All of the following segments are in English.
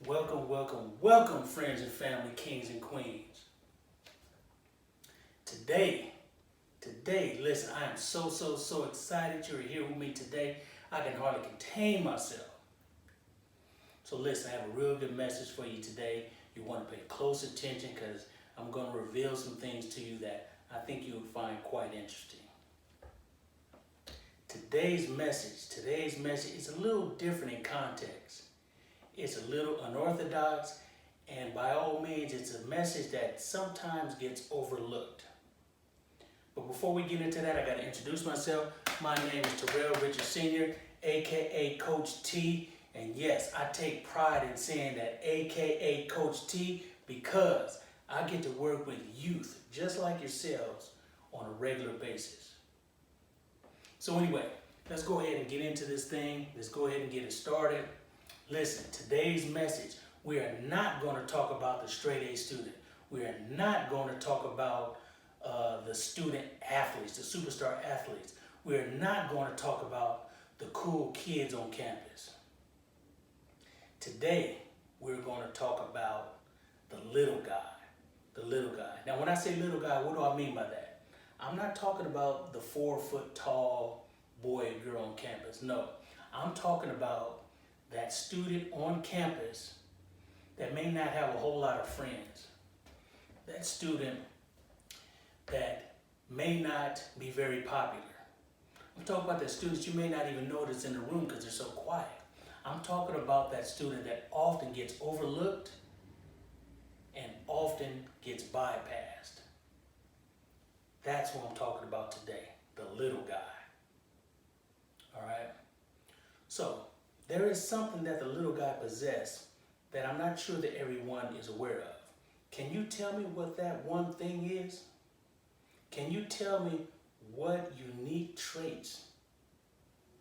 Welcome, welcome, welcome, friends and family, kings and queens. Today, listen, I am so excited you're here with me today. I can hardly contain myself. So listen, I have a real good message for you today. You want to pay close attention because I'm going to reveal some things to you that I think you'll find quite interesting. Today's message is a little different in context. It's a little unorthodox, and by all means, it's a message that sometimes gets overlooked. But before we get into that, I got to introduce myself. My name is Terrell Richard Sr., aka Coach T. And yes, I take pride in saying that aka Coach T because I get to work with youth just like yourselves on a regular basis. So anyway, let's go ahead and get into this thing. Let's go ahead and get it started. Listen, today's message, we are not going to talk about the straight A student. We are not going to talk about the student athletes, the superstar athletes. We are not going to talk about the cool kids on campus. Today, we're going to talk about the little guy. The little guy. Now, when I say little guy, what do I mean by that? I'm not talking about the 4-foot tall boy or girl on campus. No, I'm talking about that student on campus that may not have a whole lot of friends. That student that may not be very popular. I'm talking about the students you may not even notice in the room because they're so quiet. I'm talking about that student that often gets overlooked and often gets bypassed. That's what I'm talking about today, the little guy. All right? So, there is something that the little guy possesses that I'm not sure that everyone is aware of. Can you tell me what that one thing is? Can you tell me what unique traits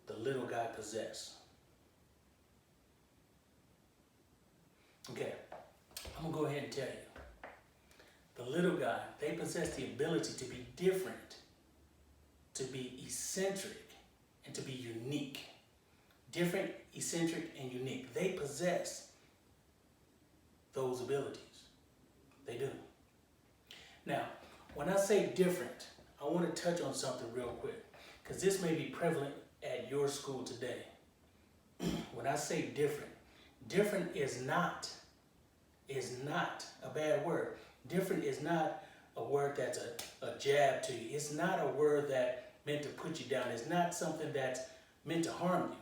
the little guy possesses? Okay, I'm gonna go ahead and tell you. The little guy, they possess the ability to be different, to be eccentric, and to be unique. Different, eccentric, and unique. They possess those abilities. They do. Now, when I say different, I want to touch on something real quick because this may be prevalent at your school today. When I say different, different is not a bad word. Different is not a word that's a jab to you. It's not a word that's meant to put you down. It's not something that's meant to harm you.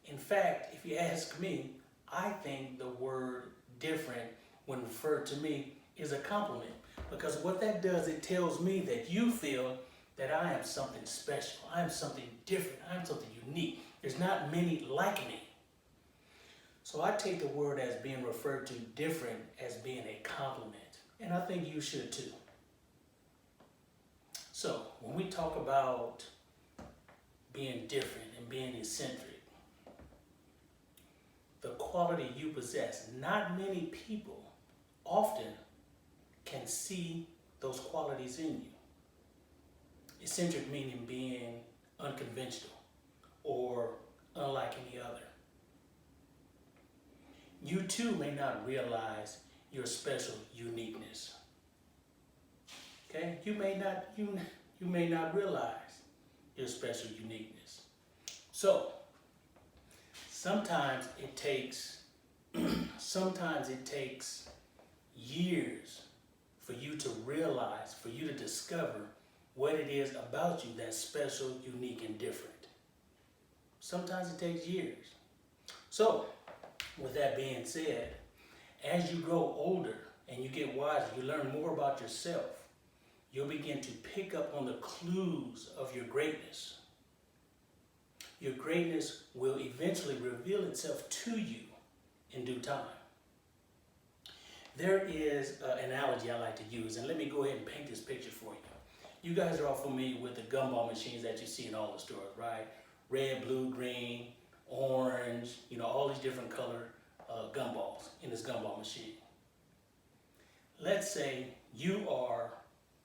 In fact, if you ask me, I think the word different, when referred to me, is a compliment. Because what that does, it tells me that you feel that I am something special. I am something different. I am something unique. There's not many like me. So I take the word as being referred to different as being a compliment. And I think you should too. So when we talk about being different and being eccentric, the quality you possess, not many people often can see those qualities in you. Eccentric meaning being unconventional or unlike any other. You too may not realize your special uniqueness. Okay? You may not realize your special uniqueness. So, sometimes it takes years for you to realize, for you to discover what it is about you that's special, unique, and different. Sometimes it takes years. So, with that being said, as you grow older and you get wiser, you learn more about yourself, you'll begin to pick up on the clues of your greatness. Your greatness will eventually reveal itself to you in due time. There is an analogy I like to use, and let me go ahead and paint this picture for you. You guys are all familiar with the gumball machines that you see in all the stores, right? Red, blue, green, orange, all these different color gumballs in this gumball machine. Let's say you are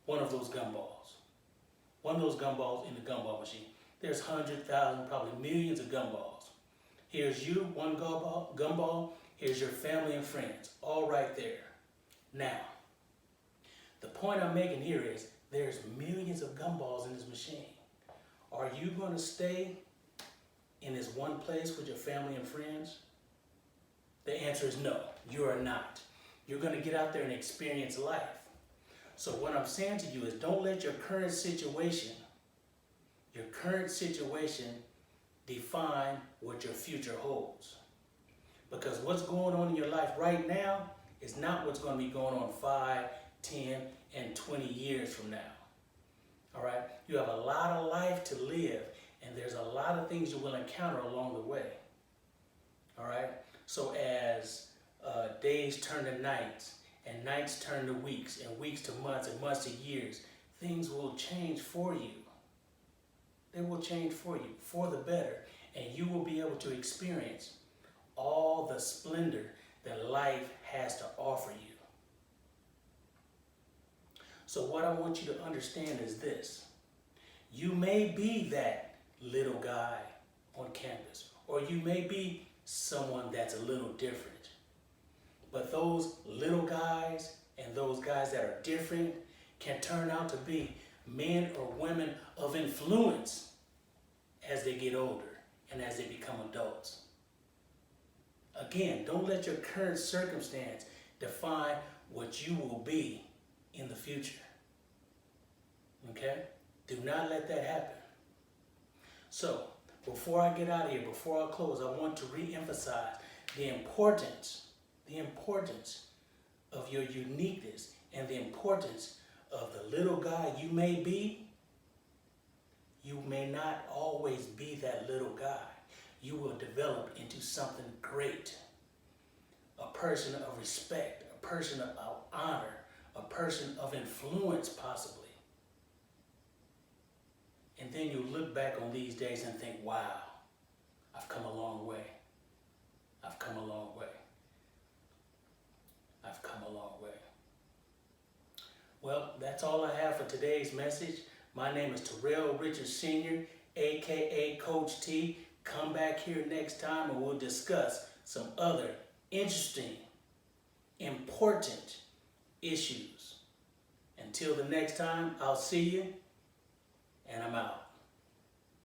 one of those gumballs. One of those gumballs in the gumball machine. There's 100,000, probably millions of gumballs. Here's you, one gumball. Here's your family and friends, all right there. Now, the point I'm making here is there's millions of gumballs in this machine. Are you going to stay in this one place with your family and friends? The answer is no, you are not. You're going to get out there and experience life. So what I'm saying to you is don't let your current situation define what your future holds. Because what's going on in your life right now is not what's going to be going on 5, 10, and 20 years from now. All right? You have a lot of life to live, and there's a lot of things you will encounter along the way. All right? So as days turn to nights, and nights turn to weeks, and weeks to months, and months to years, things will change for you. They will change for you, for the better, and you will be able to experience all the splendor that life has to offer you. So what I want you to understand is this. You may be that little guy on campus, or you may be someone that's a little different. But those little guys and those guys that are different can turn out to be men or women of influence as they get older and as they become adults. Again, don't let your current circumstance define what you will be in the future. Okay? Do not let that happen. So, before I get out of here, before I close, I want to re-emphasize the importance of your uniqueness and the importance of the little guy you may be. You may not always be that little guy. You will develop into something great. A person of respect, a person of honor, a person of influence possibly. And then you look back on these days and think, wow, I've come a long way. I've come a long way. I've come a long way. Well, that's all I have for today's message. My name is Terrell Richards Sr., aka Coach T. Come back here next time and we'll discuss some other interesting, important issues. Until the next time, I'll see you, and I'm out.